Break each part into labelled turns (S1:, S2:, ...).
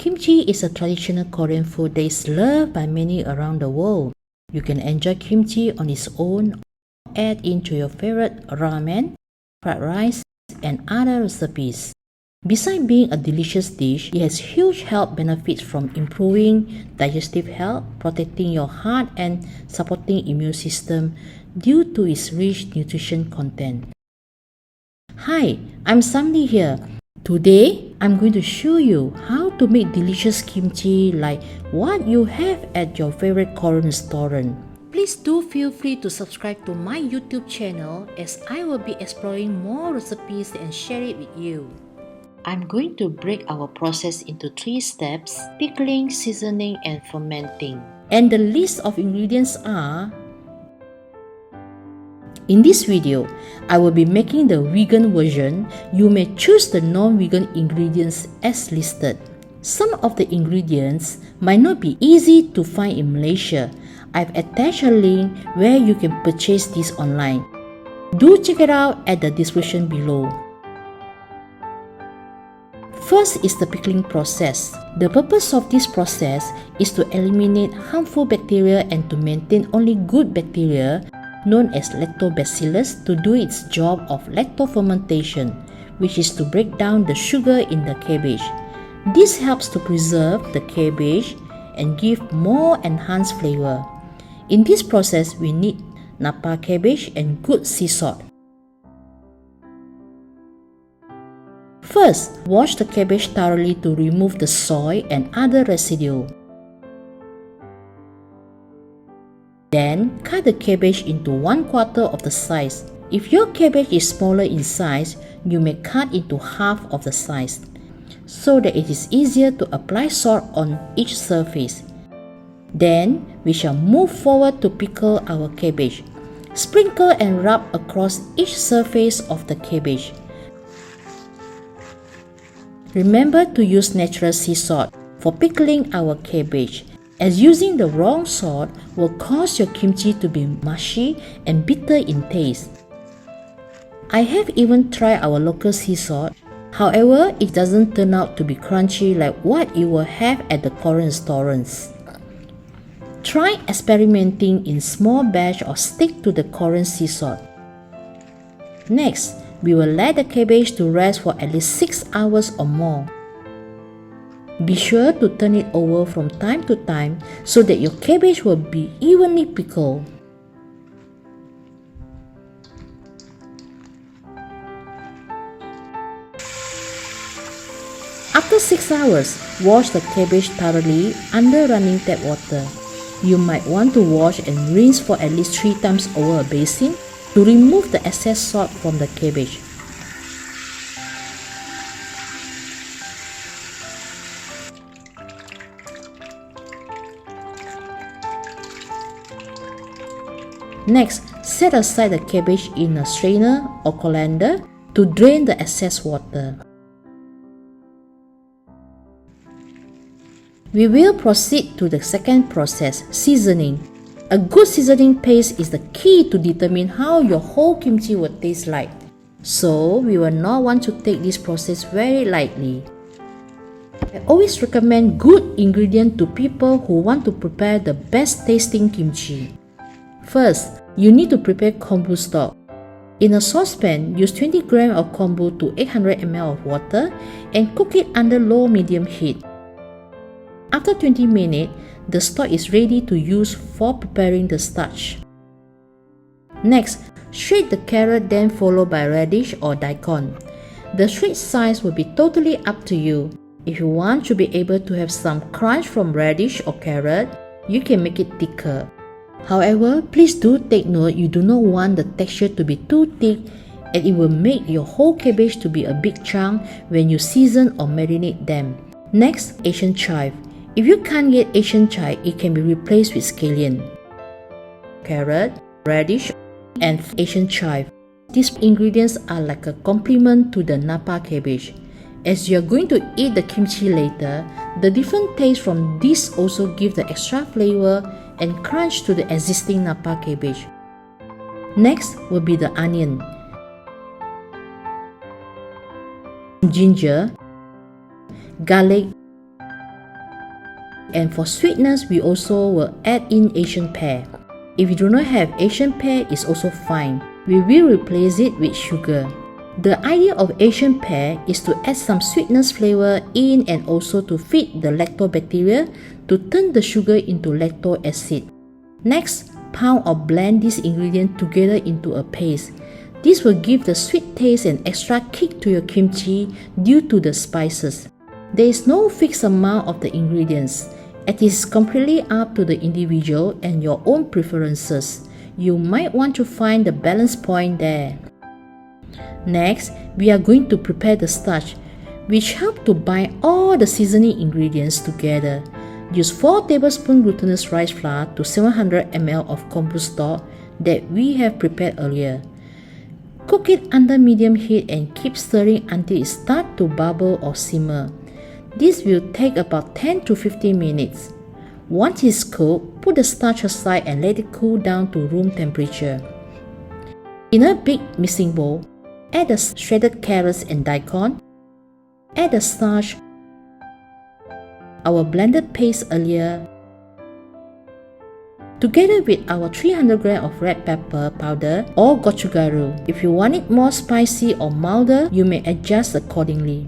S1: Kimchi is a traditional Korean food that is loved by many around the world. You can enjoy kimchi on its own or add into your favorite ramen, fried rice, and other recipes. Besides being a delicious dish, it has huge health benefits from improving digestive health, protecting your heart, and supporting immune system due to its rich nutrition content. Hi, I'm Sandy here. Today, I'm going to show you how to make delicious kimchi like what you have at your favorite Korean restaurant. Please do feel free to subscribe to my YouTube channel as I will be exploring more recipes and share it with you. I'm going to break our process into 3 steps: pickling, seasoning, and fermenting. And the list of ingredients are: in this video, I will be making the vegan version. You may choose the non-vegan ingredients as listed. Some of the ingredients might not be easy to find in Malaysia. I've attached a link where you can purchase this online. Do check it out at the description below. First is the pickling process. The purpose of this process is to eliminate harmful bacteria and to maintain only good bacteria, known as lactobacillus, to do its job of lactofermentation, which is to break down the sugar in the cabbage. This helps to preserve the cabbage and give more enhanced flavor. In this process, we need Napa cabbage and good sea salt. First, wash the cabbage thoroughly to remove the soil and other residue. Then, cut the cabbage into 1/4 of the size. If your cabbage is smaller in size, you may cut into half of the size, so that it is easier to apply salt on each surface. Then, we shall move forward to pickle our cabbage. Sprinkle and rub across each surface of the cabbage. Remember to use natural sea salt for pickling our cabbage, as using the wrong salt will cause your kimchi to be mushy and bitter in taste. I have even tried our local sea salt. However, it doesn't turn out to be crunchy like what you will have at the Korean restaurants. Try experimenting in small batch or stick to the Korean sea salt. Next, we will let the cabbage to rest for at least 6 hours or more. Be sure to turn it over from time to time so that your cabbage will be evenly pickled. After 6 hours, wash the cabbage thoroughly under running tap water. You might want to wash and rinse for at least 3 times over a basin to remove the excess salt from the cabbage. Next, set aside the cabbage in a strainer or colander to drain the excess water. We will proceed to the second process, seasoning. A good seasoning paste is the key to determine how your whole kimchi will taste like. So, we will not want to take this process very lightly. I always recommend good ingredients to people who want to prepare the best tasting kimchi. First, you need to prepare kombu stock. In a saucepan, use 20 grams of kombu to 800 ml of water and cook it under low-medium heat. After 20 minutes, the stock is ready to use for preparing the starch. Next, shred the carrot, then followed by radish or daikon. The shred size will be totally up to you. If you want to be able to have some crunch from radish or carrot, you can make it thicker. However, please do take note you do not want the texture to be too thick, and it will make your whole cabbage to be a big chunk when you season or marinate them. Next, Asian chive. If you can't get Asian chive, it can be replaced with scallion, carrot, radish, and Asian chive. These ingredients are like a complement to the Napa cabbage. As you are going to eat the kimchi later, the different taste from this also give the extra flavor and crunch to the existing Napa cabbage. Next will be the onion, ginger, garlic, And for sweetness, we also will add in Asian pear. If you do not have Asian pear, it's also fine. We will replace it with sugar. The idea of Asian pear is to add some sweetness flavor in and also to feed the lactobacteria to turn the sugar into lactic acid. Next, pound or blend these ingredients together into a paste. This will give the sweet taste and extra kick to your kimchi due to the spices. There is no fixed amount of the ingredients. It is completely up to the individual and your own preferences. You might want to find the balance point there. Next, we are going to prepare the starch, which helps to bind all the seasoning ingredients together. Use 4 tablespoons glutinous rice flour to 700 ml of kombu stock that we have prepared earlier. Cook it under medium heat and keep stirring until it starts to bubble or simmer. This will take about 10 to 15 minutes. Once it's cooked, put the starch aside and let it cool down to room temperature. In a big mixing bowl, add the shredded carrots and daikon. Add the starch, our blended paste earlier, together with our 300 grams of red pepper powder or gochugaru. If you want it more spicy or milder, you may adjust accordingly.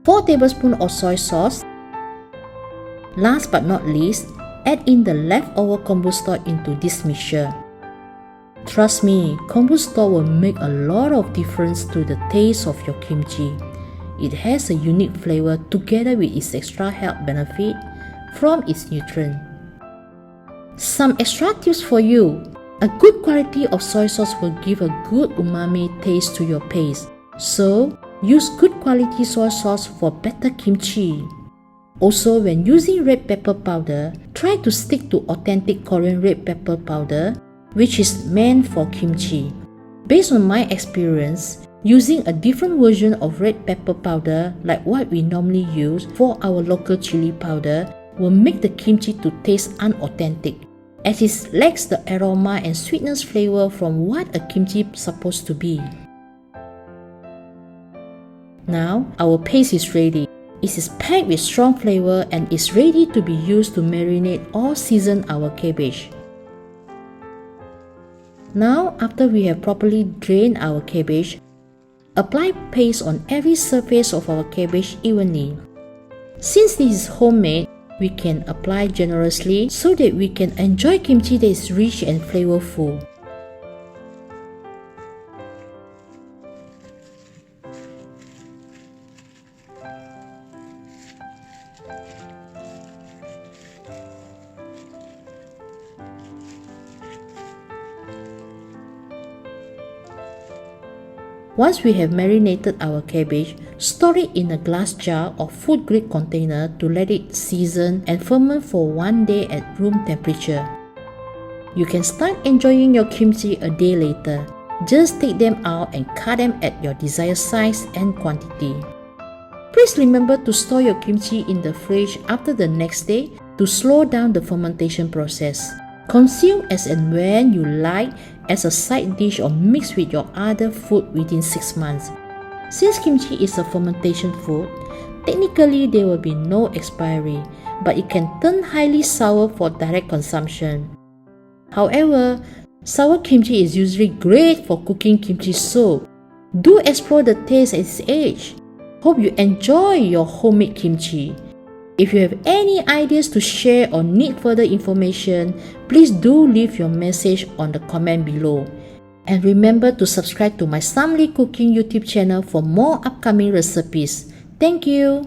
S1: 4 tablespoons of soy sauce. Last but not least, add in the leftover kombu stock into this mixture. Trust me, kombu stock will make a lot of difference to the taste of your kimchi. It has a unique flavor together with its extra health benefit from its nutrients. Some extra tips for you. A good quality of soy sauce will give a good umami taste to your paste. So, use good quality soy sauce for better kimchi. Also, when using red pepper powder, try to stick to authentic Korean red pepper powder, which is meant for kimchi. Based on my experience, using a different version of red pepper powder like what we normally use for our local chili powder will make the kimchi to taste unauthentic, as it lacks the aroma and sweetness flavor from what a kimchi is supposed to be. Now, our paste is ready. It is packed with strong flavor and is ready to be used to marinate or season our cabbage. Now, after we have properly drained our cabbage, apply paste on every surface of our cabbage evenly. Since this is homemade, we can apply generously so that we can enjoy kimchi that is rich and flavorful. Once we have marinated our cabbage, store it in a glass jar or food-grade container to let it season and ferment for 1 day at room temperature. You can start enjoying your kimchi a day later. Just take them out and cut them at your desired size and quantity. Please remember to store your kimchi in the fridge after the next day to slow down the fermentation process. Consume as and when you like as a side dish or mix with your other food within 6 months. Since kimchi is a fermentation food, technically there will be no expiry, but it can turn highly sour for direct consumption. However, sour kimchi is usually great for cooking kimchi soup. Do explore the taste at its age. Hope you enjoy your homemade kimchi. If you have any ideas to share or need further information, please do leave your message on the comment below. And remember to subscribe to my Samly Cooking YouTube channel for more upcoming recipes. Thank you!